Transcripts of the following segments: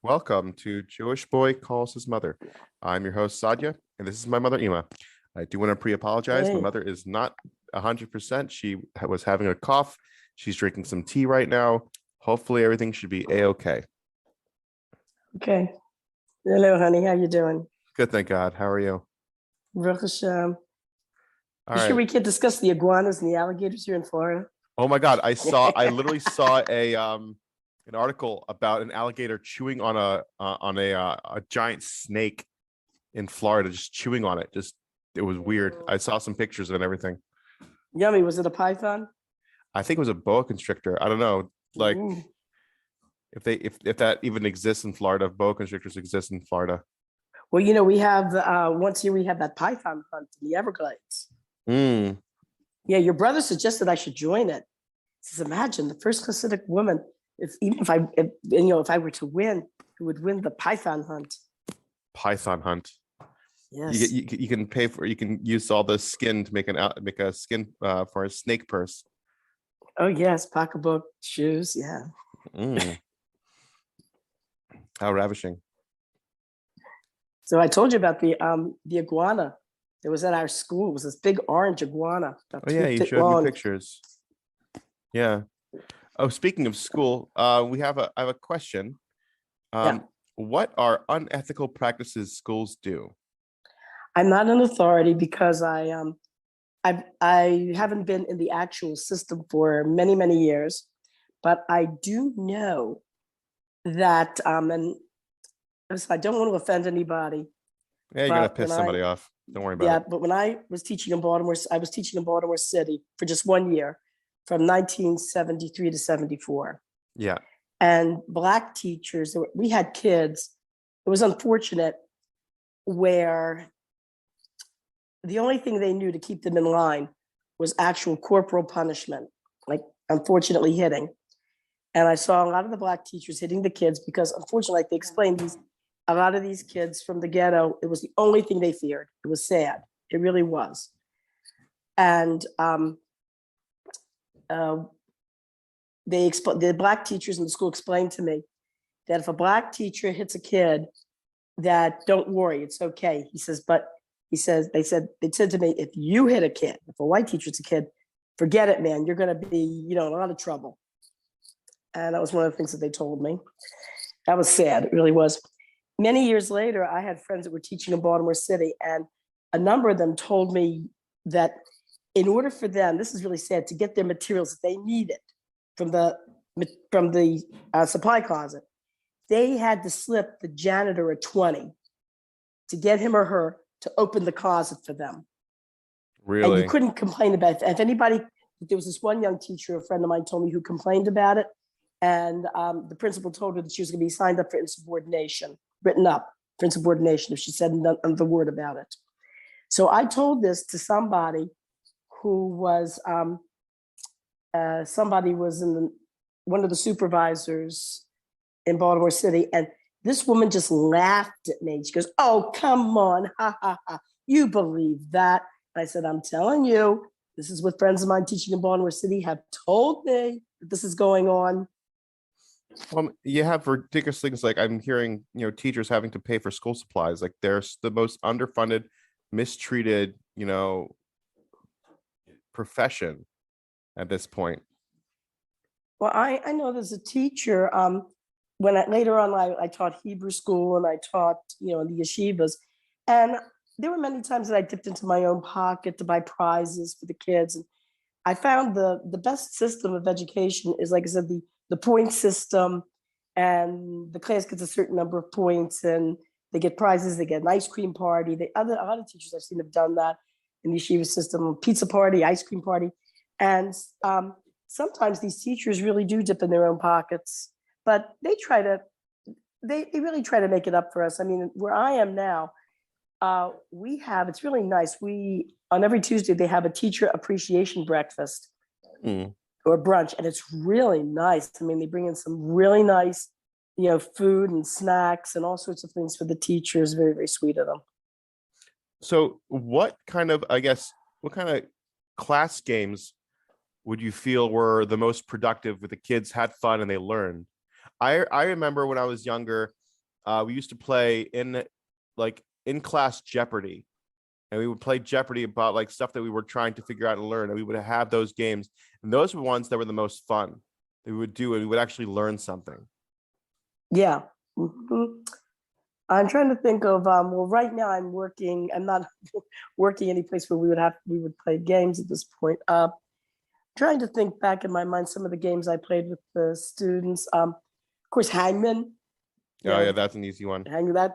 Welcome to Jewish Boy Calls His Mother. I'm your host, Sadia, and this is my mother, Ima. I do want to pre-apologize. My Hey, mother is not 100%. She was having a cough. She's drinking some tea right now. Hopefully everything should be A-okay. okay. Hello, honey. How you doing? Good, thank God. How are you? Baruch Hashem. All You sure right. we can't discuss the iguanas and the alligators here in Florida? Oh my God. I literally saw an article about an alligator chewing on a giant snake in Florida, just chewing on it. It was weird. I saw some pictures and everything. Yummy. Was it a python? I think it was a boa constrictor. I don't know, like Ooh. if that even exists in Florida, if boa constrictors exist in Florida. Well, we have once a year we have that python hunt in the Everglades. Mm. Yeah, your brother suggested I should join it. He says, imagine the first Hasidic woman. If I were to win, who would win the python hunt? Python hunt. Yes. You can pay for. You can use all the skin to make a skin for a snake purse. Oh yes, pocketbook, shoes. Yeah. Mm. How ravishing. So I told you about the iguana. It was at our school. It was this big orange iguana. Oh yeah, you showed me pictures. Yeah. Oh, speaking of school, I have a question. Yeah. What are unethical practices schools do? I'm not an authority because I haven't been in the actual system for many, many years, but I do know that and listen, I don't want to offend anybody. Yeah, you're gonna But piss somebody off. Don't worry about Yeah, it. but when I was teaching in Baltimore, I was teaching in Baltimore City for just 1 year, from 1973 to 74. Yeah. And Black teachers, we had kids. It was unfortunate where the only thing they knew to keep them in line was actual corporal punishment, like unfortunately hitting. And I saw a lot of the Black teachers hitting the kids because unfortunately, like they explained, a lot of these kids from the ghetto, it was the only thing they feared. It was sad. It really was. And the Black teachers in the school explained to me that if a Black teacher hits a kid, that don't worry, it's okay. He says, but they said to me, if you hit a kid, if a white teacher hits a kid, forget it, man. You're going to be, in a lot of trouble. And that was one of the things that they told me. That was sad. It really was. Many years later, I had friends that were teaching in Baltimore City, and a number of them told me that in order for them, this is really sad, to get their materials that they needed from the supply closet, they had to slip the janitor a 20 to get him or her to open the closet for them. Really? And you couldn't complain about it. If anybody, there was this one young teacher, a friend of mine told me, who complained about it. And the principal told her that she was going to be signed up for insubordination, written up for insubordination if she said another word about it. So I told this to somebody who was, one of the supervisors in Baltimore City. And this woman just laughed at me. She goes, oh, come on, ha, ha, ha. You believe that? And I said, I'm telling you, this is what friends of mine teaching in Baltimore City have told me that this is going on. You have ridiculous things like I'm hearing, teachers having to pay for school supplies. Like they're the most underfunded, mistreated, profession at this point. Well, I know there's a teacher. Later on I taught Hebrew school and I taught, in the yeshivas, and there were many times that I dipped into my own pocket to buy prizes for the kids. And I found the best system of education is, like I said, the point system, and the class gets a certain number of points and they get prizes, they get an ice cream party. A lot of teachers I've seen have done that in the yeshiva system, pizza party, ice cream party. And sometimes these teachers really do dip in their own pockets, but they really try to make it up for us. I mean, where I am now, it's really nice. On every Tuesday, they have a teacher appreciation breakfast. Or brunch, and it's really nice. I mean, they bring in some really nice, food and snacks and all sorts of things for the teachers. Very, very sweet of them. So what kind of class games would you feel were the most productive, where the kids had fun and they learned? I remember when I was younger, we used to play in class Jeopardy, and we would play Jeopardy about like stuff that we were trying to figure out and learn, and we would have those games, and those were ones that were the most fun that we would do, and we would actually learn something. Yeah. Mhm. I'm trying to think of, well, right now I'm not working any place where we would play games at this point. Trying to think back in my mind, some of the games I played with the students. Of course, Hangman. Oh yeah, that's an easy one.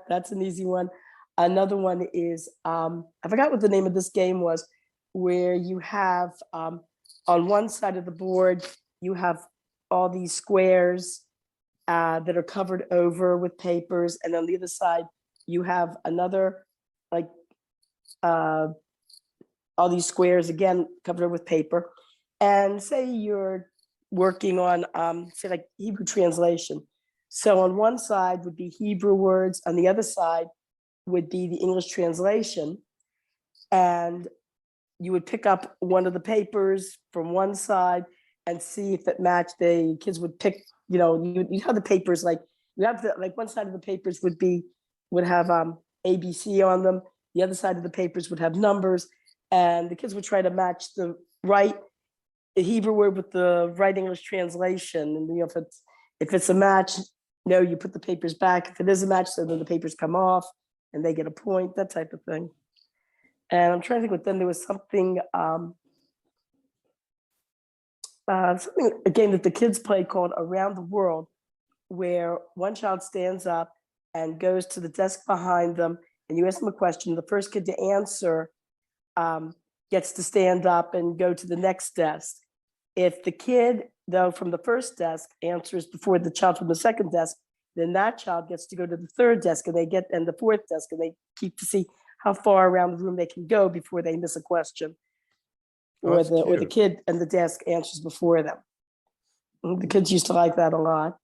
That's an easy one. Another one is, I forgot what the name of this game was, where you have, on one side of the board, you have all these squares that are covered over with papers, and on the other side, you have another, like, all these squares again covered over with paper. And say you're working on, say like Hebrew translation. So on one side would be Hebrew words, on the other side would be the English translation. And you would pick up one of the papers from one side and see if it matched. The kids would pick, you have the papers, like you have like one side of the papers would have ABC on them. The other side of the papers would have numbers, and the kids would try to match the Hebrew word with the right English translation. And if it's a match, you put the papers back. If it is a match, so then the papers come off and they get a point, that type of thing. And I'm trying to think, but then there was something, a game that the kids play called Around the World, where one child stands up and goes to the desk behind them, and you ask them a question. The first kid to answer gets to stand up and go to the next desk. If the kid, though, from the first desk answers before the child from the second desk, then that child gets to go to the third desk, and the fourth desk, and they keep to see how far around the room they can go before they miss a question. Or the kid and the desk answers before them. The kids used to like that a lot.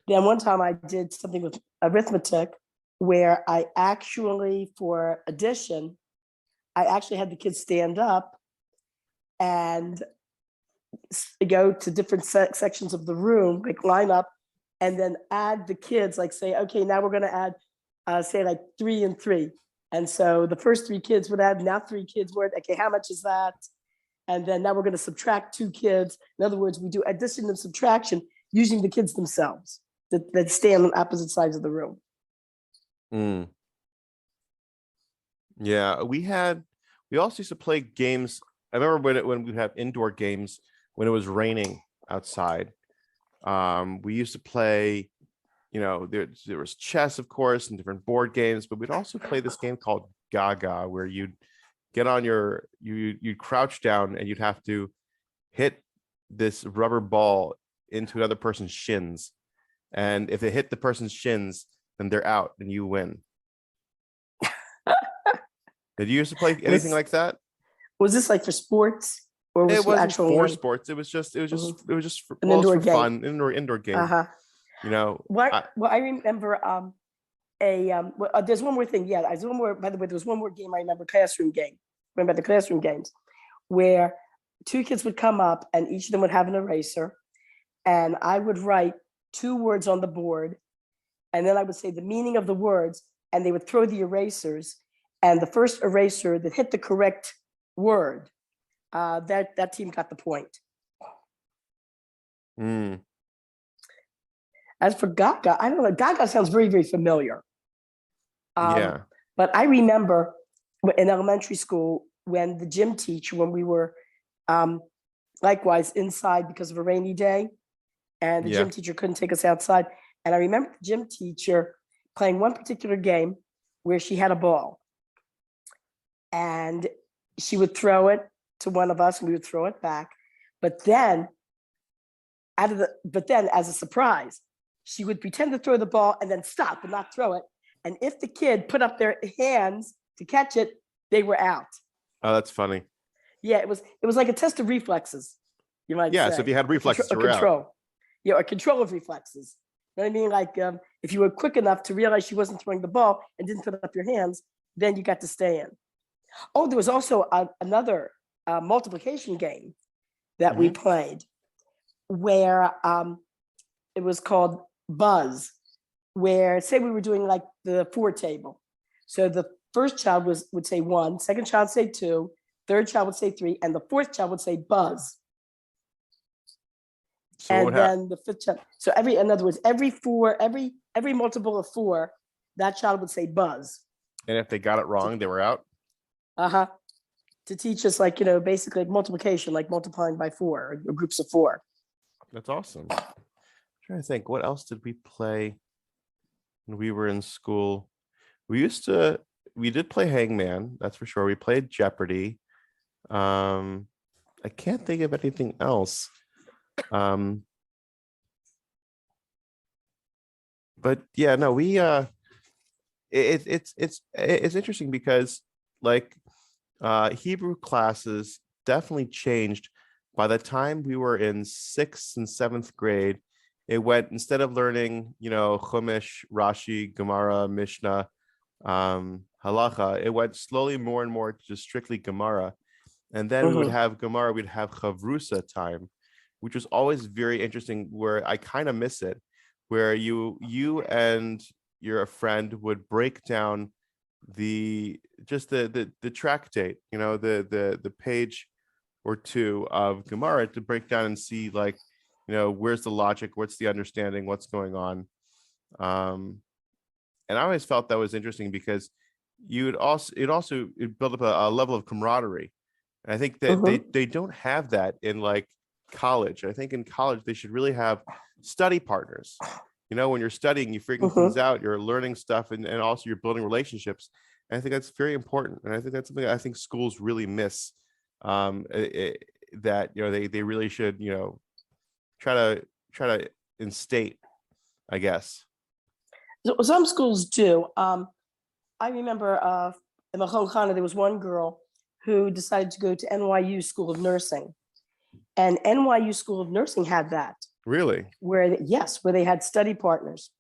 Then one time I did something with arithmetic where I actually, for addition, I actually had the kids stand up and go to different sections of the room, like line up, and then add the kids, like say, okay, now we're gonna add, say like 3 and 3. And so the first 3 kids would add, now 3 kids would, okay, how much is that? And then now we're gonna subtract 2 kids. In other words, we do addition and subtraction using the kids themselves that stand on opposite sides of the room. Mm. Yeah, we also used to play games. I remember when we had indoor games when it was raining outside. We used to play, there was chess, of course, and different board games, but we'd also play this game called Gaga, where you'd get on you'd crouch down and you'd have to hit this rubber ball into another person's shins. And if it hit the person's shins, then they're out and you win. Did you used to play anything like that? Was this like for sports? Or was it wasn't for one? Sports. It was just for, an indoor game. Fun, indoor game. Uh-huh. I remember there's one more thing. Yeah, there's one more, by the way, there was one more game I remember, classroom game. Remember the classroom games, where 2 kids would come up and each of them would have an eraser, and I would write 2 words on the board, and then I would say the meaning of the words, and they would throw the erasers, and the first eraser that hit the correct word, that team got the point. Mm. As for Gaga, I don't know. Gaga sounds very, very familiar. Yeah. But I remember in elementary school when the gym teacher, when we were likewise inside because of a rainy day, and the gym teacher couldn't take us outside. And I remember the gym teacher playing one particular game where she had a ball, and she would throw it to one of us, and we would throw it back. But then, as a surprise, she would pretend to throw the ball and then stop and not throw it. And if the kid put up their hands to catch it, they were out. Oh, that's funny. Yeah, it was like a test of reflexes, you might say. Yeah, so if you had reflexes, you were control. Out. Yeah, a control of reflexes. You know what I mean? Like if you were quick enough to realize she wasn't throwing the ball and didn't put up your hands, then you got to stay in. Oh, there was also another multiplication game that we played where it was called Buzz, where say we were doing like the four table. So the first child would say one, second child say two, third child would say three, and the fourth child would say buzz. So what And would happen? then the fifth child. So in other words, every multiple of four, that child would say buzz. And if they got it wrong, they were out. Uh-huh. To teach us like, basically multiplication, like multiplying by four or groups of four. That's awesome. I'm trying to think, what else did we play when we were in school? We did play Hangman, that's for sure. We played Jeopardy. I can't think of anything else. But yeah, no, we it's interesting because like Hebrew classes definitely changed by the time we were in 6th and 7th grade. It went, instead of learning, Chumash, Rashi, Gemara, Mishnah, Halacha, it went slowly more and more to just strictly Gemara. And then we would have Gemara, we'd have Chavrusa time, which was always very interesting, where I kind of miss it, where you and your friend would break down the tractate, the page or two of Gemara, to break down and see, like, where's the logic, what's the understanding, what's going on. And I always felt that was interesting because it built up a level of camaraderie. And I think that they don't have that in like college. I think in college they should really have study partners. When you're studying, you're figuring things out, you're learning stuff, and also you're building relationships. And I think that's very important. And I think that's something I think schools really miss. That they really should try to instate, I guess. So some schools do. I remember in Machon Khana, there was one girl who decided to go to NYU School of Nursing. And NYU School of Nursing had that. Really? Where they had study partners.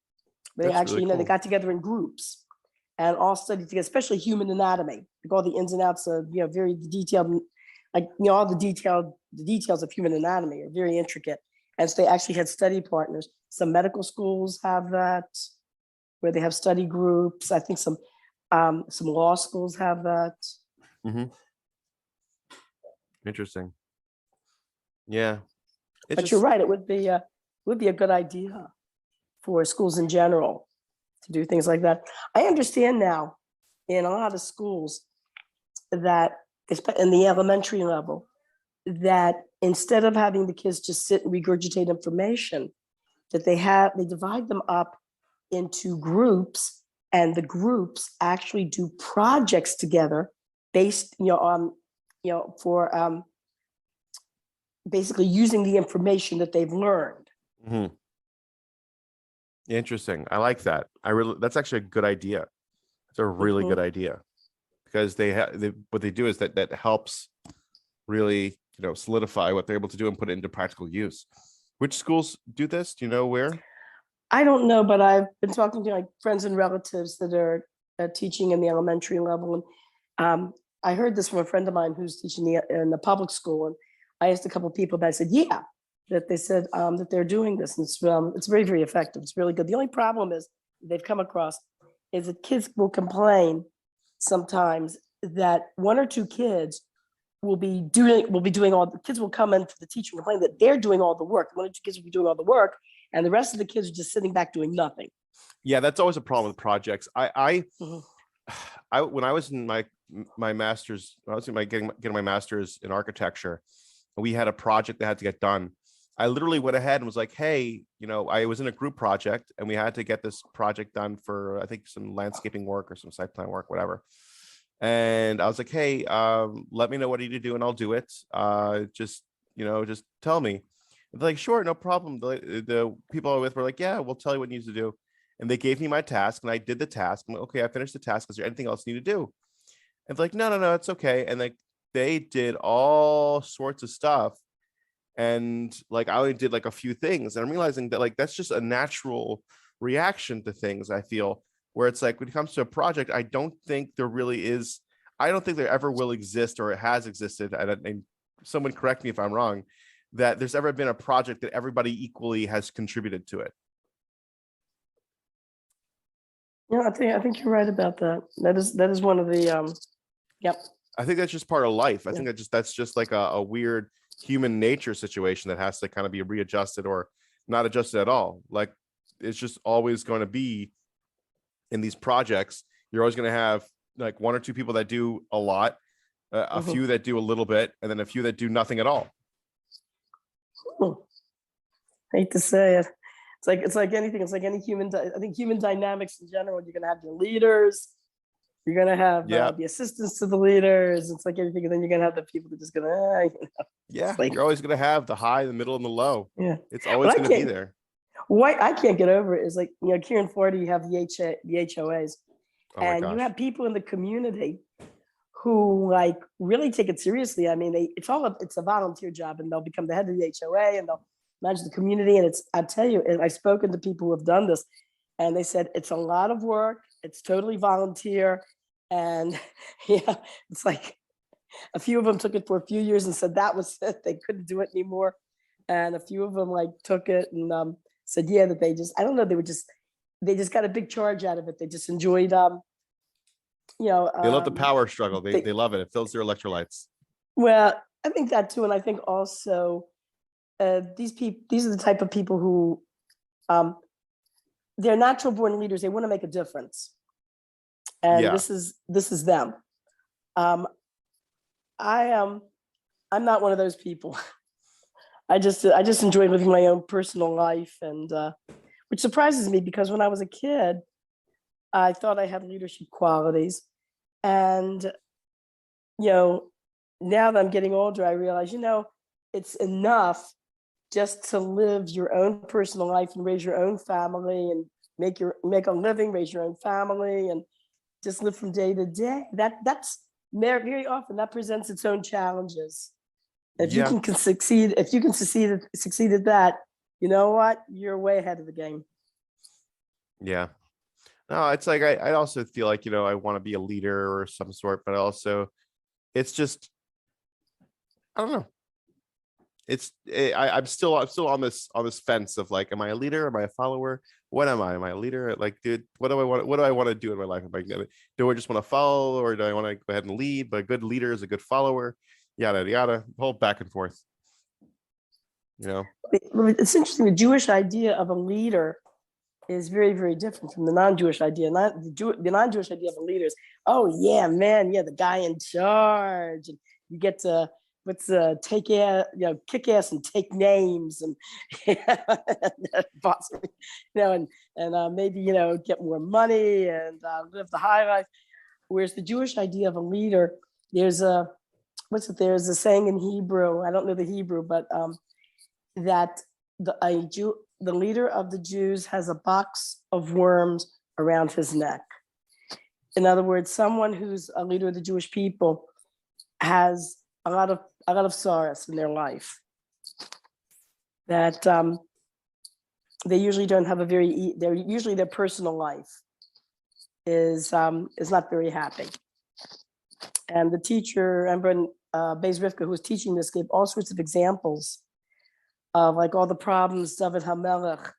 They That's actually, really they cool. got together in groups and all studied together, especially human anatomy, like all the ins and outs of, very detailed, like, all the details of human anatomy are very intricate. And so they actually had study partners. Some medical schools have that, where they have study groups. I think some law schools have that. Interesting. Yeah. But you're right. It would be a good idea for schools in general to do things like that. I understand now in a lot of schools that in the elementary level, that instead of having the kids just sit and regurgitate information, that they divide them up into groups, and the groups actually do projects together based, on, for basically using the information that they've learned. Interesting. I like that. That's actually a good idea. It's a really good idea, because what they do is that helps really, solidify what they're able to do and put it into practical use. Which schools do this? Do you know where? I don't know, but I've been talking to friends and relatives that are teaching in the elementary level. And I heard this from a friend of mine who's teaching in the public school. And I asked a couple of people that said, yeah, that they said that they're doing this. And it's very, very effective. It's really good. The only problem is they've come across is that kids will complain sometimes that one or two kids will be doing all the kids will come into the teacher and complain that they're doing all the work. One or two kids will be doing all the work, and the rest of the kids are just sitting back doing nothing. Yeah, that's always a problem with projects. I when I was in my master's, I was getting my master's in architecture, and we had a project that had to get done. I literally went ahead and was like, hey, I was in a group project and we had to get this project done for, I think, some landscaping work or some site plan work, whatever. And I was like, hey, let me know what I need to do and I'll do it. Just tell me. And they're like, sure, no problem. The people I was with were like, yeah, we'll tell you what you need to do. And they gave me my task and I did the task. I'm like, okay, I finished the task. Is there anything else you need to do? And they're like, no, it's okay. And they did all sorts of stuff. And like, I only did like a few things. And I'm realizing that like, that's just a natural reaction to things, I feel, where it's like, when it comes to a project, I don't think there ever will exist, or it has existed. And someone correct me if I'm wrong, that there's ever been a project that everybody equally has contributed to it. Yeah, I think you're right about that. That is one of the yep. I think that's just part of life. I Yeah. think that's just like a weird human nature situation that has to kind of be readjusted or not adjusted at all. Like it's just always going to be in these projects. You're always going to have like one or two people that do a lot, a Mhm. few that do a little bit, and then a few that do nothing at all. Hmm. Hate to say it. It's like anything. It's like any I think human dynamics in general. You're gonna have your leaders. You're gonna have Yeah. the assistants to the leaders. It's like anything, and then you're gonna have the people that are just gonna. Yeah. It's like You're always going to have the high, the middle, and the low. yeah. It's But always I going to be can't. there. What I can't get over is like here in Florida, you have the HOAs, Oh my and you gosh. have people in the community who like really take it seriously. I mean, it's a volunteer job, and they'll become the head of the HOA, and they'll manage the community. And I tell you, and I've spoken to people who have done this, and they said it's a lot of work. It's totally volunteer, and yeah, it's like a few of them took it for a few years and said that was it. They couldn't do it anymore, and a few of them like took it and said yeah that they just I don't know they just got a big charge out of it. They just enjoyed you know They love the um, power struggle. They they love it. It fills their electrolytes. well, I think that too, and I think also these are the type of people who um, they're natural born leaders. They want to make a difference, and Yeah. this is them. Um, I am. I'm not one of those people. I just enjoy living my own personal life, and which surprises me because when I was a kid, I thought I had leadership qualities, and you know, now that I'm getting older, I realize it's enough just to live your own personal life and raise your own family and make a living, raise your own family, and just live from day to day. That's very often that presents its own challenges. If you Yeah. can succeed, if you can succeed at that, you know what? You're way ahead of the game. Yeah. No, it's like I also feel like, I want to be a leader or some sort, but also it's just, I don't know. I'm still on this fence of like, am I a leader? Am I a follower? What am I? Am I a leader? Like, dude, what do I want? What do I want to do in my life? Do I just want to follow, or do I want to go ahead and lead? But a good leader is a good follower. Yada yada. Whole back and forth. You know. It's interesting. The Jewish idea of a leader is very, very different from the non-Jewish idea. The non-Jewish idea of a leader is, oh yeah, man, yeah, the guy in charge, and you get to take ass, kick ass and take names, and boss, and maybe get more money and live the high life. Whereas the Jewish idea of a leader, there's a there's a saying in Hebrew. I don't know the Hebrew, but that the leader of the Jews has a box of worms around his neck. In other words, someone who's a leader of the Jewish people has a lot of sorrows in their life that they usually don't have a very. They're usually their personal life is not very happy. And the teacher, Ember Beis Rivka, who was teaching this, gave all sorts of examples of like all the problems David HaMelech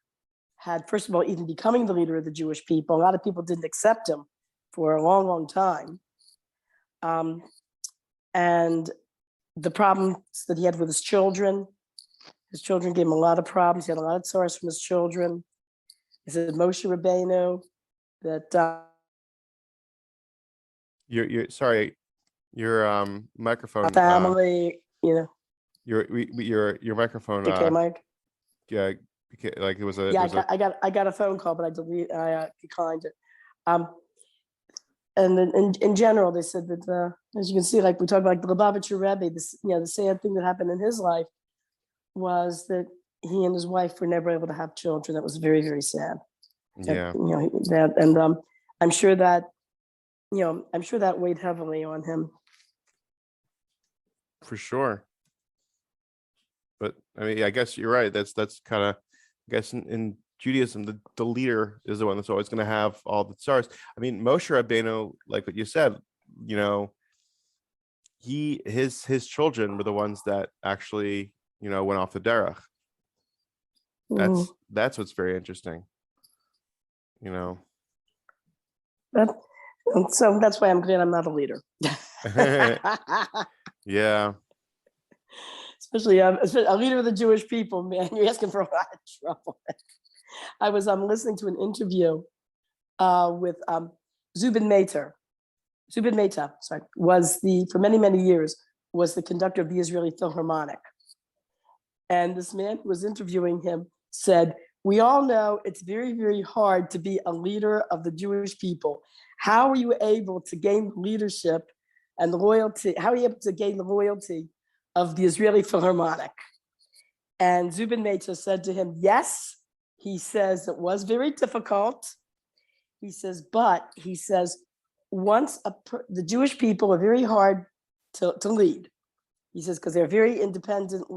had, first of all, even becoming the leader of the Jewish people. A lot of people didn't accept him for a long, long time. And the problems that he had with his children gave him a lot of problems. He had a lot of sorrows from his children. He said Moshe Rabbeinu, that You're sorry. Your a microphone. family, Your microphone. okay, Mike. Yeah. Like it was a. Yeah, There's a. I got a phone call, but I declined it. Um, and in general, they said that as you can see, like we talked about, like the Lubavitcher Rebbe, the sad thing that happened in his life was that he and his wife were never able to have children. That was very, very sad. Yeah. That, and I'm sure that weighed heavily on him. For sure. But I mean, I guess you're right. That's kind of, I guess in Judaism, the leader is the one that's always going to have all the stars. I mean, Moshe Rabbeinu, like what you said, his children were the ones that actually, went off the derech. Mhm. That's what's very interesting. That, and so that's why I'm glad I'm not a leader. Yeah. Especially a leader of the Jewish people, man. You're asking for a lot of trouble. I was listening to an interview with Zubin Mehta. Zubin Mehta, sorry, was for many, many years, was the conductor of the Israeli Philharmonic. And this man who was interviewing him said, we all know it's very, very hard to be a leader of the Jewish people. How are you able to gain leadership and the loyalty? How are you able to gain the loyalty of the Israeli Philharmonic? And Zubin Mehta said to him, yes, he says it was very difficult. He says, but he says, once the Jewish people are very hard to lead. He says, because they're very independent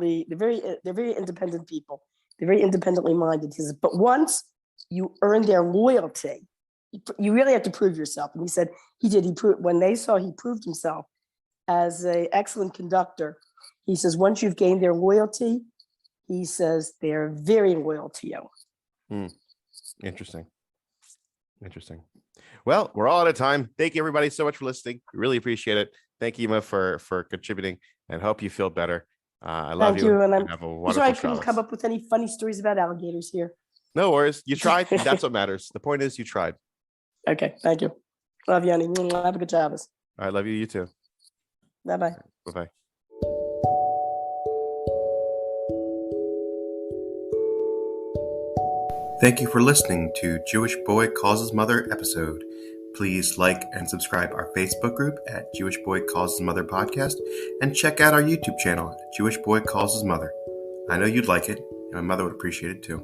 people. They're very independently minded. He says, but once you earn their loyalty, you really have to prove yourself. And he said he did. When they saw he proved himself as an excellent conductor. He says, once you've gained their loyalty, he says they're very loyal to you. Interesting. Well, we're all out of time. Thank you, everybody, so much for listening. We really appreciate it. Thank you, Emma, for contributing, and hope you feel better. I love you. And I'm have a sorry wonderful I couldn't come up with any funny stories about alligators here. No worries. You tried. That's what matters. The point is you tried. Okay. Thank you. Love you, honey. Have a good Shabbos. I love you. You too. Bye-bye. Bye-bye. Thank you for listening to Jewish Boy Calls His Mother episode. Please like and subscribe our Facebook group at Jewish Boy Calls His Mother podcast, and check out our YouTube channel, Jewish Boy Calls His Mother. I know you'd like it, and my mother would appreciate it too.